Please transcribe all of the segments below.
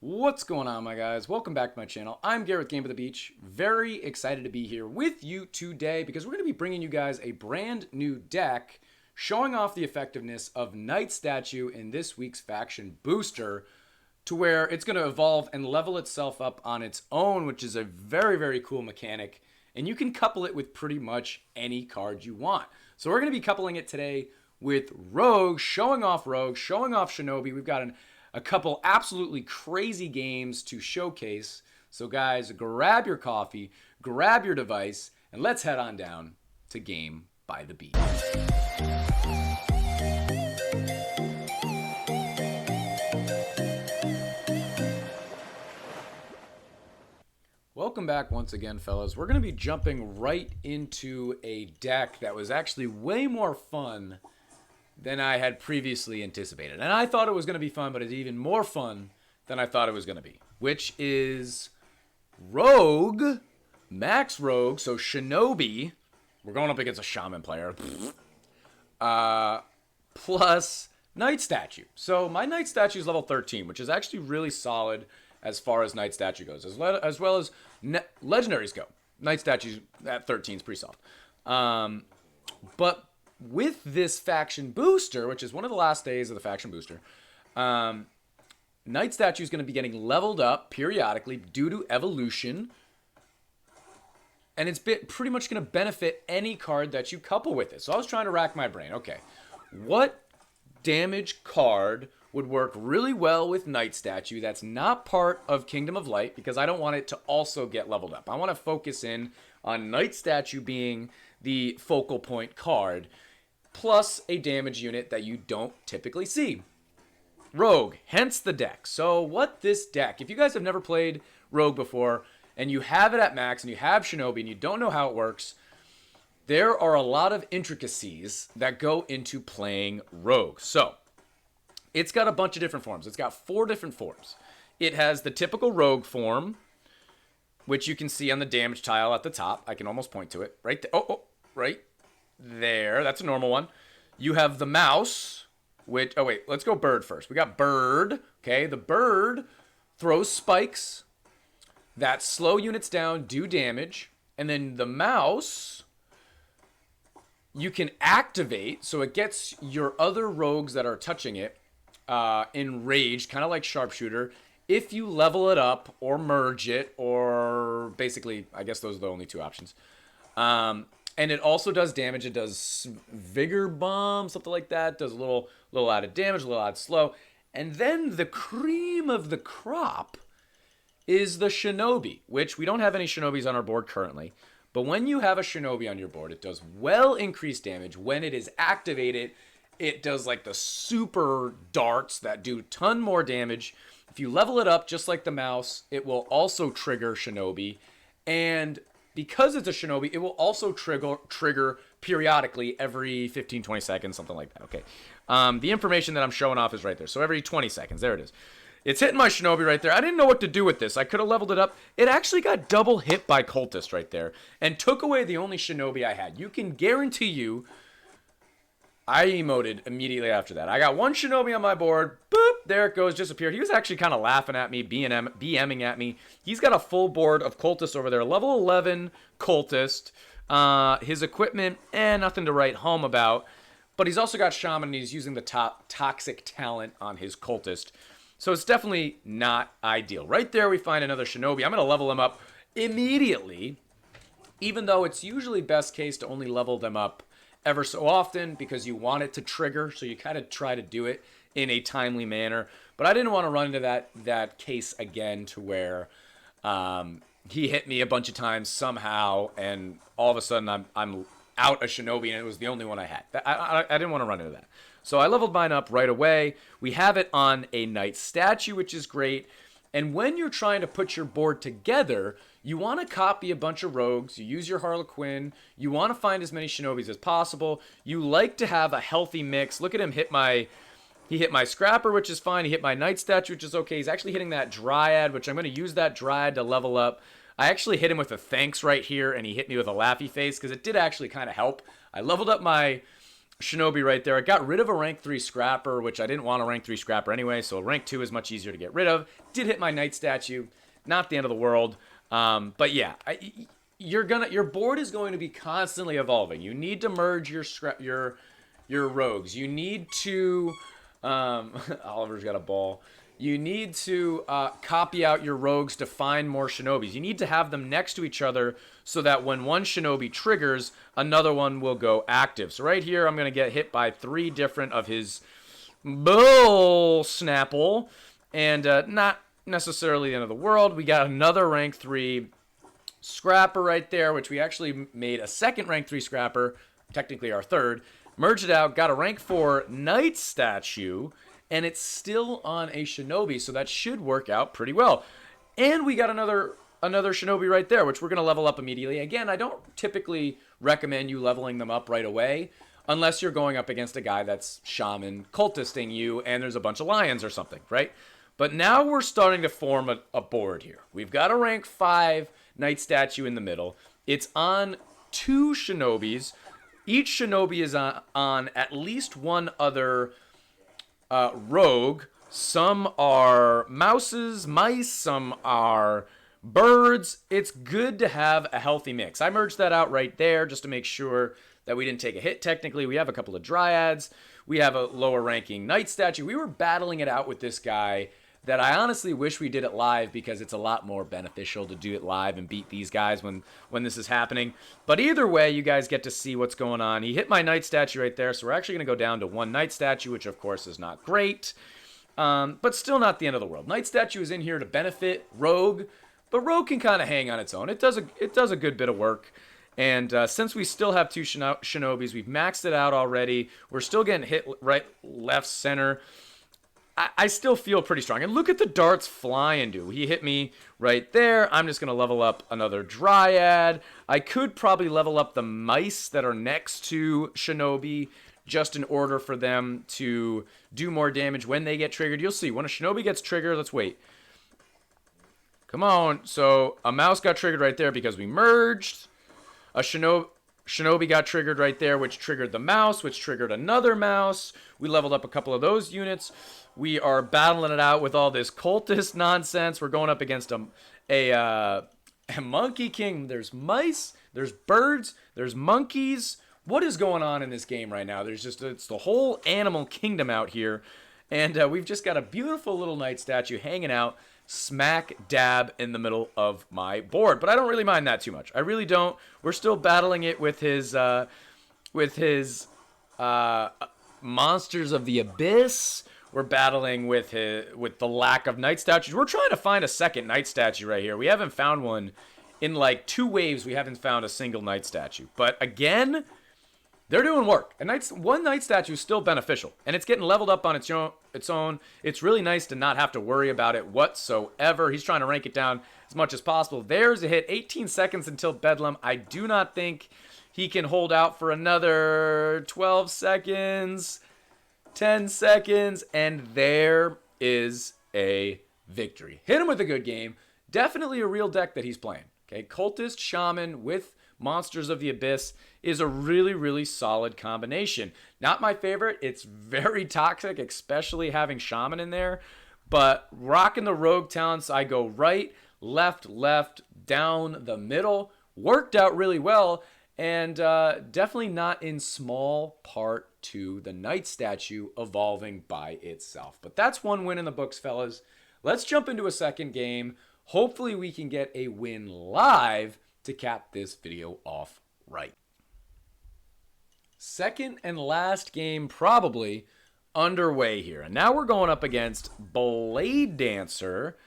What's going on, my guys? Welcome back to my channel. I'm Garrett with Game of the Beach. Very excited to be here with you today because we're going to be bringing you guys a brand new deck showing off the effectiveness of Knight Statue in this week's faction booster to where it's going to evolve and level itself up on its own, which is a very, very cool mechanic. And you can couple it with pretty much any card you want. So we're going to be coupling it today with Rogue, showing off Shinobi. We've got a couple absolutely crazy games to showcase. So guys, grab your coffee, grab your device, and let's head on down to Game by the Beach. Welcome back once again, fellas. We're going to be jumping right into a deck that was actually way more fun than I had previously anticipated. And I thought it was going to be fun, but it's even more fun than I thought it was going to be, which is Rogue, Max Rogue, so Shinobi. We're going up against a Shaman player. Plus Knight Statue. So my Knight Statue is level 13, which is actually really solid as far as Knight Statue goes, as well as Legendaries go. Knight Statue at 13 is pretty solid. But with this faction booster, which is one of the last days of the faction booster, Knight Statue is going to be getting leveled up periodically due to evolution. And it's pretty much going to benefit any card that you couple with it. So I was trying to rack my brain. Okay, what damage card would work really well with Knight Statue that's not part of Kingdom of Light, because I don't want it to also get leveled up. I want to focus in on Knight Statue being the focal point card, plus a damage unit that you don't typically see. Rogue, hence the deck. So what this deck, if you guys have never played Rogue before, and you have it at max, and you have Shinobi, and you don't know how it works, there are a lot of intricacies that go into playing Rogue. So it's got a bunch of different forms. It's got 4 different forms. It has the typical Rogue form, which you can see on the damage tile at the top. I can almost point to it. Right there. Oh, right there. That's a normal one. You have the mouse, which... Oh, wait. Let's go bird first. We got bird. Okay, the bird throws spikes that slow units down, do damage. And then the mouse, you can activate, so it gets your other rogues that are touching it enraged, kind of like Sharpshooter, if you level it up or merge it, or basically, I guess those are the only 2 options. And it also does damage. It does Vigor Bomb, something like that. Does a little added damage, a little added slow. And then the cream of the crop is the Shinobi, which we don't have any Shinobis on our board currently. But when you have a Shinobi on your board, it does well increased damage. When it is activated, it does like the super darts that do a ton more damage. If you level it up just like the mouse, it will also trigger Shinobi. And because it's a Shinobi, it will also trigger periodically every 15, 20 seconds, something like that. Okay. The information that I'm showing off is right there. So every 20 seconds, there it is. It's hitting my Shinobi right there. I didn't know what to do with this. I could have leveled it up. It actually got double hit by Cultist right there and took away the only Shinobi I had. You can guarantee you I emoted immediately after that. I got 1 Shinobi on my board. Boop, there it goes, disappeared. He was actually kind of laughing at me, BMing at me. He's got a full board of Cultists over there. Level 11 Cultist. His equipment, nothing to write home about. But he's also got Shaman, and he's using the top Toxic Talent on his Cultist. So it's definitely not ideal. Right there we find another Shinobi. I'm going to level him up immediately, even though it's usually best case to only level them up ever so often because you want it to trigger, so you kind of try to do it in a timely manner. But I didn't want to run into that case again to where he hit me a bunch of times somehow, and all of a sudden I'm out a Shinobi, and it was the only one I had. I didn't want to run into that. So I leveled mine up right away. We have it on a Knight Statue, which is great. And when you're trying to put your board together, you want to copy a bunch of rogues. You use your Harlequin. You want to find as many Shinobis as possible. You like to have a healthy mix. Look at him he hit my Scrapper, which is fine. He hit my Knight Statue, which is okay. He's actually hitting that Dryad, which I'm going to use that Dryad to level up. I actually hit him with a thanks right here, and he hit me with a laughy face because it did actually kind of help. I leveled up my Shinobi right there. I got rid of a rank 3 scrapper, which I didn't want a rank 3 scrapper anyway, so a rank 2 is much easier to get rid of. Did hit my knight statue. Not the end of the world. But yeah, your board is going to be constantly evolving. You need to merge your rogues. You need to Oliver's got a ball. You need to copy out your rogues to find more shinobis. You need to have them next to each other so that when one shinobi triggers, another one will go active. So right here, I'm going to get hit by 3 different of his bull snapple, and not necessarily the end of the world. We got another rank 3 scrapper right there, which we actually made a second rank 3 scrapper, technically our third. Merged it out, got a rank 4 knight statue, and it's still on a shinobi, so that should work out pretty well. And we got another shinobi right there, which we're going to level up immediately. Again, I don't typically recommend you leveling them up right away, unless you're going up against a guy that's shaman cultisting you, and there's a bunch of lions or something, right? But now we're starting to form a board here. We've got a rank 5 knight statue in the middle. It's on 2 shinobis. Each shinobi is on at least one other rogue. Some are mice, some are birds. It's good to have a healthy mix. I merged that out right there just to make sure that we didn't take a hit. Technically, we have a couple of dryads. We have a lower ranking knight statue. We were battling it out with this guy that I honestly wish we did it live, because it's a lot more beneficial to do it live and beat these guys when this is happening. But either way, you guys get to see what's going on. He hit my knight statue right there, so we're actually going to go down to 1 knight statue, which of course is not great, but still not the end of the world. Knight statue is in here to benefit rogue, but rogue can kind of hang on its own. It does a good bit of work. And since we still have 2 shinobis, we've maxed it out already. We're still getting hit right, left, center. I still feel pretty strong. And look at the darts flying, dude. He hit me right there. I'm just going to level up another dryad. I could probably level up the mice that are next to shinobi just in order for them to do more damage when they get triggered. You'll see. When a shinobi gets triggered, let's wait. Come on. So a mouse got triggered right there because we merged. A shinobi got triggered right there, which triggered the mouse, which triggered another mouse. We leveled up a couple of those units. We are battling it out with all this cultist nonsense. We're going up against a monkey king. There's mice, there's birds, there's monkeys. What is going on in this game right now? It's the whole animal kingdom out here. And we've just got a beautiful little knight statue hanging out smack dab in the middle of my board. But I don't really mind that too much. I really don't. We're still battling it with his monsters of the abyss. We're battling with the lack of knight statues. We're trying to find a second knight statue right here. We haven't found one in like 2 waves. We haven't found a single knight statue. But again, they're doing work. One knight statue is still beneficial, and it's getting leveled up on its own. It's really nice to not have to worry about it whatsoever. He's trying to rank it down as much as possible. There's a hit. 18 seconds until Bedlam. I do not think he can hold out for another 12 seconds. 10 seconds, and there is a victory. Hit him with a good game. Definitely a real deck that he's playing. Okay, Cultist Shaman with Monsters of the Abyss is a really, really solid combination. Not my favorite. It's very toxic, especially having Shaman in there. But rocking the rogue talents, I go right, left, down the middle. Worked out really well. And definitely not in small part to the knight statue evolving by itself. But that's 1 win in the books, fellas. Let's jump into a second game. Hopefully we can get a win live to cap this video off right. Second and last game probably underway here. And now we're going up against Blade Dancer.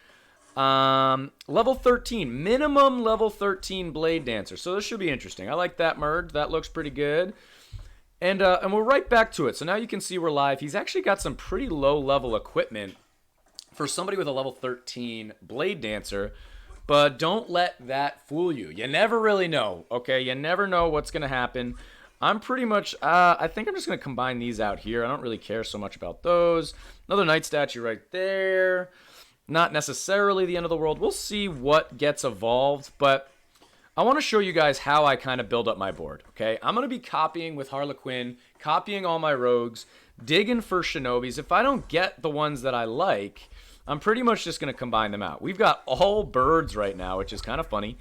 Level 13, minimum level 13 Blade Dancer. So this should be interesting. I like that merge. That looks pretty good. And we're right back to it. So now you can see we're live. He's actually got some pretty low level equipment for somebody with a level 13 Blade Dancer. But don't let that fool you. You never really know, okay? You never know what's going to happen. I'm pretty much, I think I'm just going to combine these out here. I don't really care so much about those. Another knight statue right there. Not necessarily the end of the world. We'll see what gets evolved, but I want to show you guys how I kind of build up my board, okay? I'm going to be copying with Harlequin, copying all my rogues, digging for Shinobis. If I don't get the ones that I like, I'm pretty much just going to combine them out. We've got all birds right now, which is kind of funny.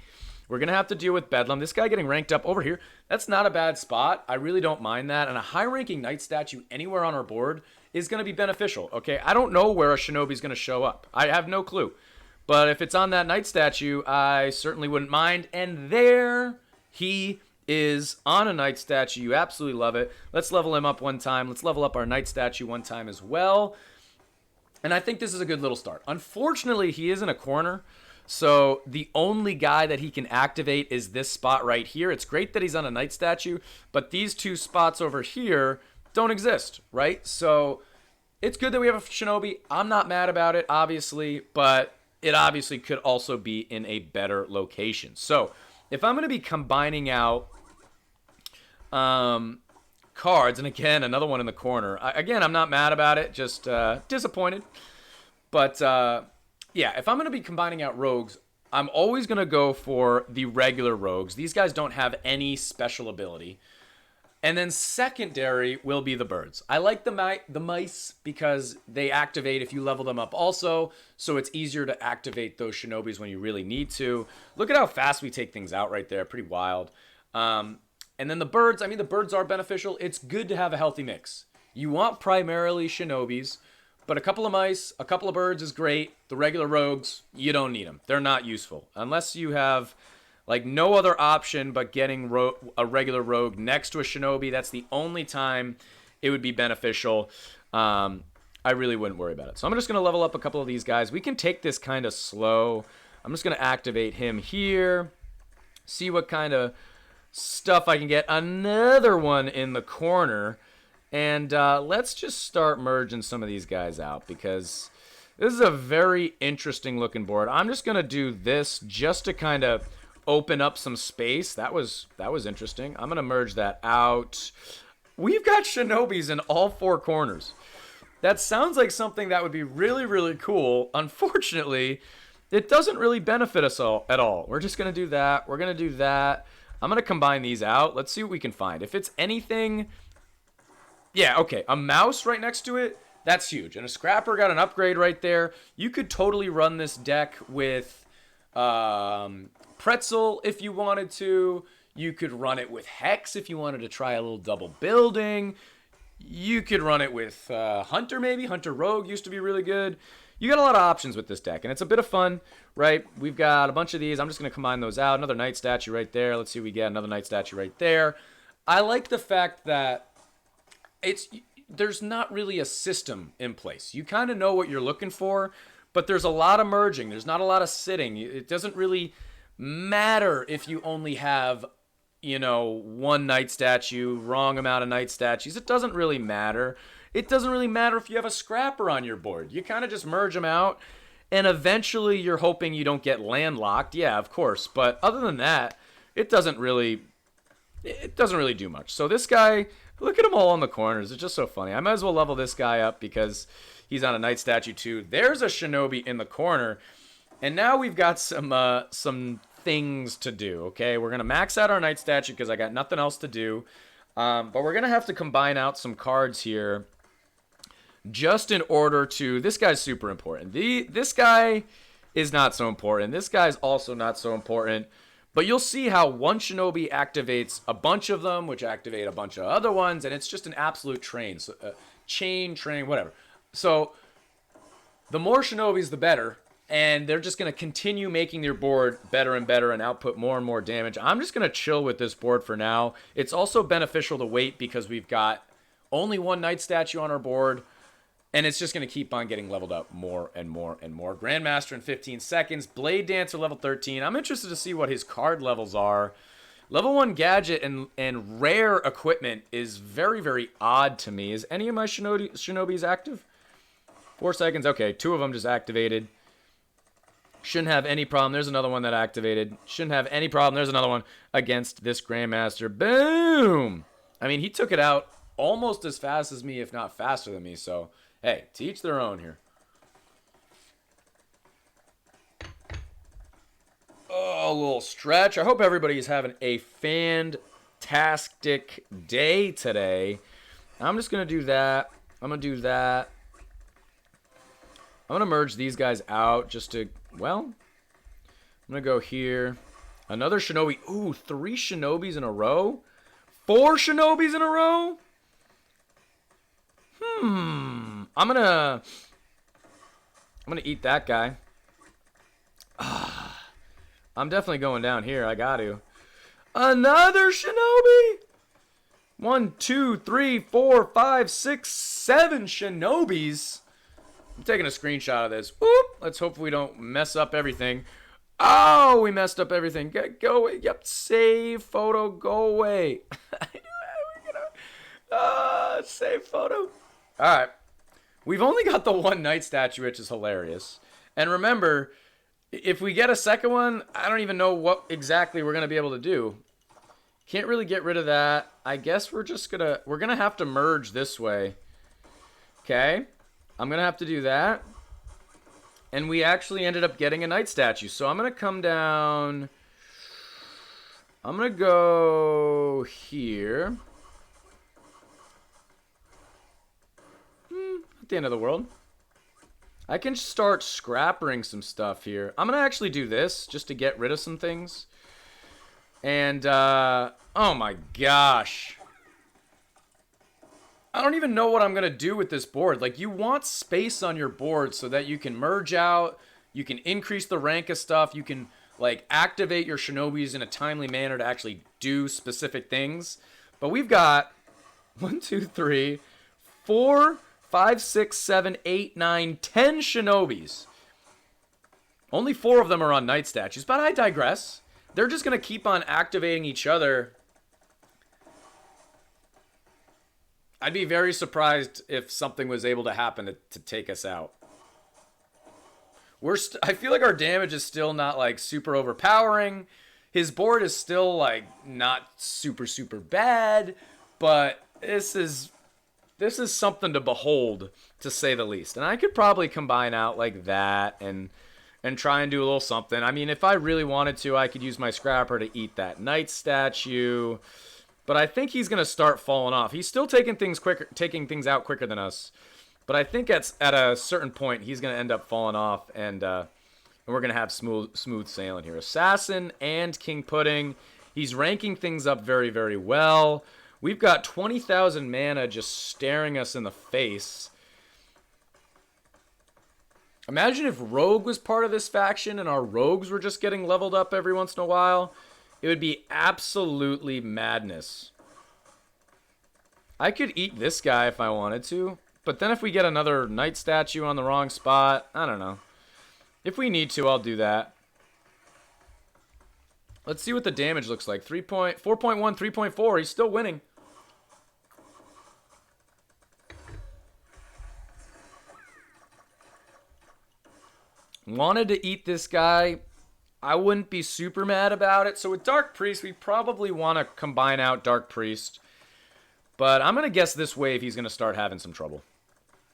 We're going to have to deal with Bedlam. This guy getting ranked up over here, that's not a bad spot. I really don't mind that. And a high-ranking knight statue anywhere on our board is going to be beneficial, okay? I don't know where a Shinobi is going to show up. I have no clue. But if it's on that knight statue, I certainly wouldn't mind. And there he is on a knight statue. You absolutely love it. Let's level him up one time. Let's level up our knight statue one time as well. And I think this is a good little start. Unfortunately, he is in a corner. So the only guy that he can activate is this spot right here. It's great that he's on a knight statue, but these two spots over here don't exist, right? So it's good that we have a Shinobi. I'm not mad about it, obviously, but it obviously could also be in a better location. So if I'm going to be combining out cards, and again, another one in the corner. Again, I'm not mad about it, just disappointed. But yeah, if I'm going to be combining out rogues, I'm always going to go for the regular rogues. These guys don't have any special ability. And then secondary will be the birds. I like the mice because they activate if you level them up also, so it's easier to activate those Shinobis when you really need to. Look at how fast we take things out right there. Pretty wild. And then the birds, I mean, the birds are beneficial. It's good to have a healthy mix. You want primarily Shinobis, but a couple of mice, a couple of birds is great. The regular rogues, you don't need them. They're not useful. Unless you have like no other option but getting a regular rogue next to a Shinobi. That's the only time it would be beneficial. I really wouldn't worry about it. So I'm just going to level up a couple of these guys. We can take this kind of slow. I'm just going to activate him here. See what kind of stuff I can get. Another one in the corner. And let's just start merging some of these guys out because this is a very interesting looking board. I'm just going to do this just to kind of open up some space. That was interesting. I'm going to merge that out. We've got Shinobis in all four corners. That sounds like something that would be really, really cool. Unfortunately, it doesn't really benefit us all at all. We're just going to do that. We're going to do that. I'm going to combine these out. Let's see what we can find. If it's anything... Yeah, okay. A mouse right next to it, that's huge. And a scrapper got an upgrade right there. You could totally run this deck with... Pretzel if you wanted to. You could run it with Hex if you wanted to try a little double building. You could run it with Hunter maybe. Hunter Rogue used to be really good. You got a lot of options with this deck, and it's a bit of fun, right? We've got a bunch of these. I'm just going to combine those out. Another Knight statue right there. Let's see what we get. Another Knight statue right there. I like the fact that there's not really a system in place. You kind of know what you're looking for, but there's a lot of merging. There's not a lot of sitting. It doesn't really matter if you only have, you know, one knight statue, wrong amount of knight statues. It doesn't really matter. It doesn't really matter if you have a scrapper on your board. You kind of just merge them out, and eventually you're hoping you don't get landlocked. Yeah, of course. But other than that, it doesn't really do much. So this guy, look at them all in the corners. It's just so funny. I might as well level this guy up because he's on a knight statue too. There's a Shinobi in the corner. And now we've got some things to do, okay? We're going to max out our knight statue because I got nothing else to do. But we're going to have to combine out some cards here just in order to... This guy's super important. This guy is not so important. This guy's also not so important. But you'll see how one Shinobi activates a bunch of them, which activate a bunch of other ones, and it's just an absolute train. So, train, whatever. So the more Shinobis, the better. And they're just going to continue making their board better and better and output more and more damage. I'm just going to chill with this board for now. It's also beneficial to wait because we've got only one knight statue on our board. And it's just going to keep on getting leveled up more and more and more. Grandmaster in 15 seconds. Blade Dancer level 13. I'm interested to see what his card levels are. Level 1 gadget and rare equipment is very, very odd to me. Is any of my Shinobis active? 4 seconds. Okay, 2 of them just activated. Shouldn't have any problem. There's another one that activated. Shouldn't have any problem. There's another one against this Grandmaster. Boom! I mean, he took it out almost as fast as me, if not faster than me. So, hey, to each their own here. Oh, little stretch. I hope everybody's having a fantastic day today. I'm just going to do that. I'm going to do that. I'm going to merge these guys out just to, well, I'm going to go here. Another Shinobi. Ooh, 3 Shinobis in a row? 4 Shinobis in a row? I'm gonna eat that guy. I'm definitely going down here. I got to. Another Shinobi? 1, 2, 3, 4, 5, 6, 7 Shinobis. I'm taking a screenshot of this. Whoop. Let's hope we don't mess up everything. Oh, we messed up everything. Go away. Yep. Save photo. Go away. Save photo. All right. We've only got the 1 knight statue, which is hilarious. And remember, if we get a second one, I don't even know what exactly we're going to be able to do. Can't really get rid of that. I guess we're going to have to merge this way. Okay. I'm going to have to do that. And we actually ended up getting a knight statue. So I'm going to come down. I'm going to go here. At the end of the world. I can start scrappering some stuff here. I'm going to actually do this just to get rid of some things. And, oh my gosh. I don't even know what I'm going to do with this board. Like, you want space on your board so that you can merge out, you can increase the rank of stuff, you can, like, activate your Shinobis in a timely manner to actually do specific things. But we've got 1, 2, 3, 4, 5, 6, 7, 8, 9, 10 Shinobis. Only 4 of them are on knight statues, but I digress. They're just going to keep on activating each other. I'd be very surprised if something was able to happen to take us out. I feel like our damage is still not like super overpowering. His board is still like not super bad, but this is something to behold, to say the least. And I could probably combine out like that and try and do a little something. I mean, if I really wanted to, I could use my scrapper to eat that knight statue. But I think he's going to start falling off. He's still taking things out quicker than us. But I think at a certain point, he's going to end up falling off, and we're going to have smooth sailing here. Assassin and King Pudding. He's ranking things up very, very well. We've got 20,000 mana just staring us in the face. Imagine if Rogue was part of this faction and our Rogues were just getting leveled up every once in a while. It would be absolutely madness. I could eat this guy if I wanted to. But then if we get another knight statue on the wrong spot, I don't know. If we need to, I'll do that. Let's see what the damage looks like. 4.1, 3.4. He's still winning. Wanted to eat this guy. I wouldn't be super mad about it. So with Dark Priest, we probably want to combine out Dark Priest. But I'm going to guess this wave he's going to start having some trouble.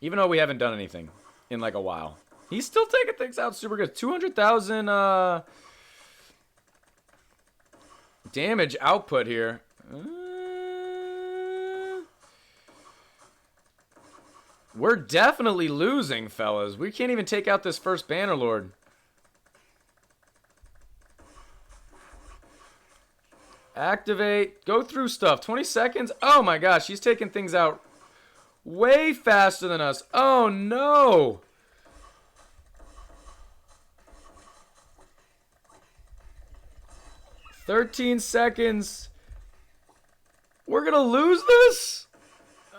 Even though we haven't done anything in like a while. He's still taking things out super good. 200,000 damage output here. We're definitely losing, fellas. We can't even take out this first Bannerlord. Activate. Go through stuff. 20 seconds. Oh my gosh, he's taking things out way faster than us. Oh no. "13 seconds. We're gonna lose this?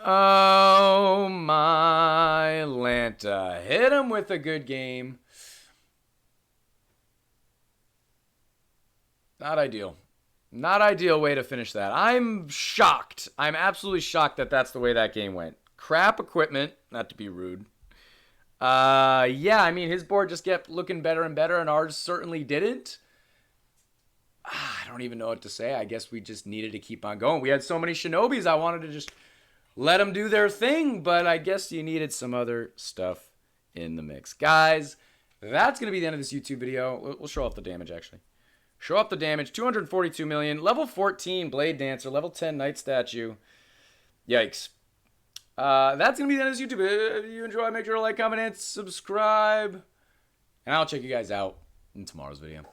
Oh my Lanta. Hit him with a good game. Not ideal. Not ideal way to finish that. I'm shocked. I'm absolutely shocked that that's the way that game went. Crap equipment, not to be rude. Yeah, I mean, his board just kept looking better and better, and ours certainly didn't. I don't even know what to say. I guess we just needed to keep on going. We had so many Shinobis, I wanted to just let them do their thing, but I guess you needed some other stuff in the mix. Guys, that's going to be the end of this YouTube video. We'll show off the damage, actually. Show off the damage. 242 million. Level 14 Blade Dancer. Level 10 Knight Statue. Yikes. That's going to be the end of this YouTube. If you enjoy, make sure to like, comment, and subscribe. And I'll check you guys out in tomorrow's video.